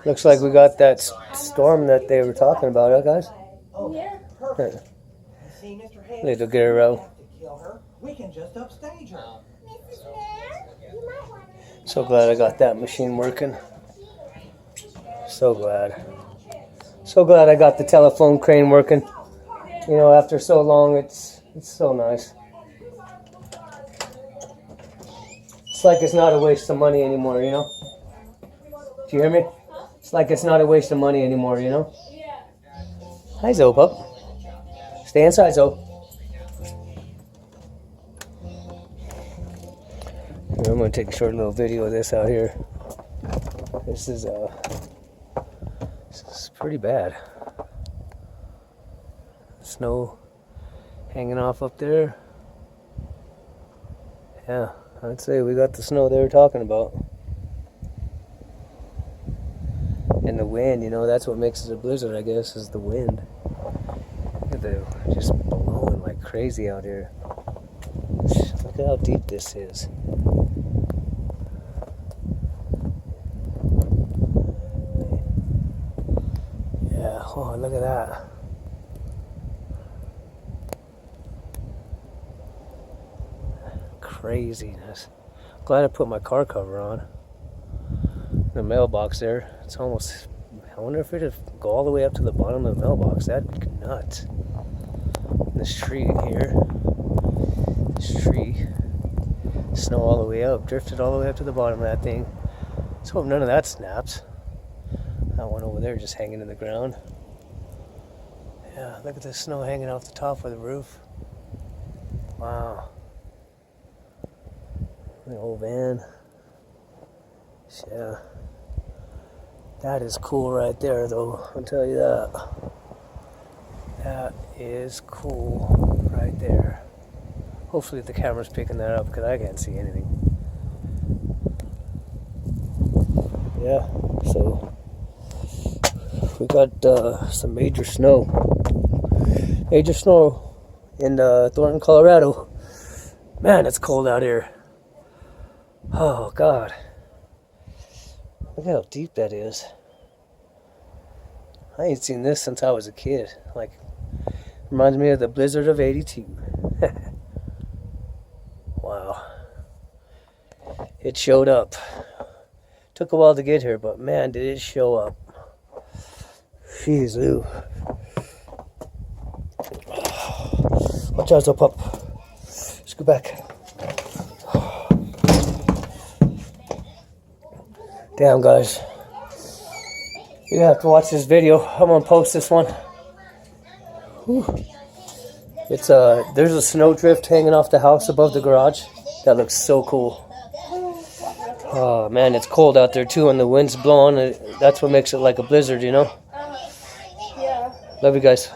Looks like we got that storm that they were talking about, huh, guys? Oh, yeah. Perfect. See, Mr. Hayes, Little girl. we can just upstage her. So glad I got that machine working. So glad. So glad I got the telephone crane working. You know, after so long, it's so nice. It's like it's not a waste of money anymore, you know? Do you hear me? It's like it's not a waste of money anymore, you know? Hi, Zoe, pup. Stay inside, Zoe. I'm going to take a short little video of this out here. This is pretty bad. Snow hanging off up there. Yeah, I'd say we got the snow they were talking about. And the wind, you know, that's what makes it a blizzard, I guess, is the wind. Look at the just blowing like crazy out here. Look at how deep this is. Yeah, oh, look at that. Craziness. Glad I put my car cover on. The mailbox there. It's almost, I wonder if it'd go all the way up to the bottom of the mailbox. That'd be nuts. And this tree here. This tree. Snow all the way up. Drifted all the way up to the bottom of that thing. Let's hope none of that snaps. That one over there just hanging in the ground. Yeah, look at the snow hanging off the top of the roof. Wow. The old van. Yeah. That is cool right there, though. I'll tell you that. That is cool right there. Hopefully the camera's picking that up because I can't see anything. Yeah, so we got some major snow. Major snow in Thornton, Colorado. Man, it's cold out here. Oh, God. Look how deep that is. I ain't seen this since I was a kid. Like, reminds me of the blizzard of '82. Wow. It showed up. Took a while to get here, but man, did it show up. Jeez, ooh. Watch out, pup. Let's go back. Damn, guys. You have to watch this video. I'm gonna post this one. Whew. It's there's a snow drift hanging off the house above the garage. That looks so cool. Oh man, it's cold out there too, and the wind's blowing. That's what makes it like a blizzard, you know? Yeah. Love you guys.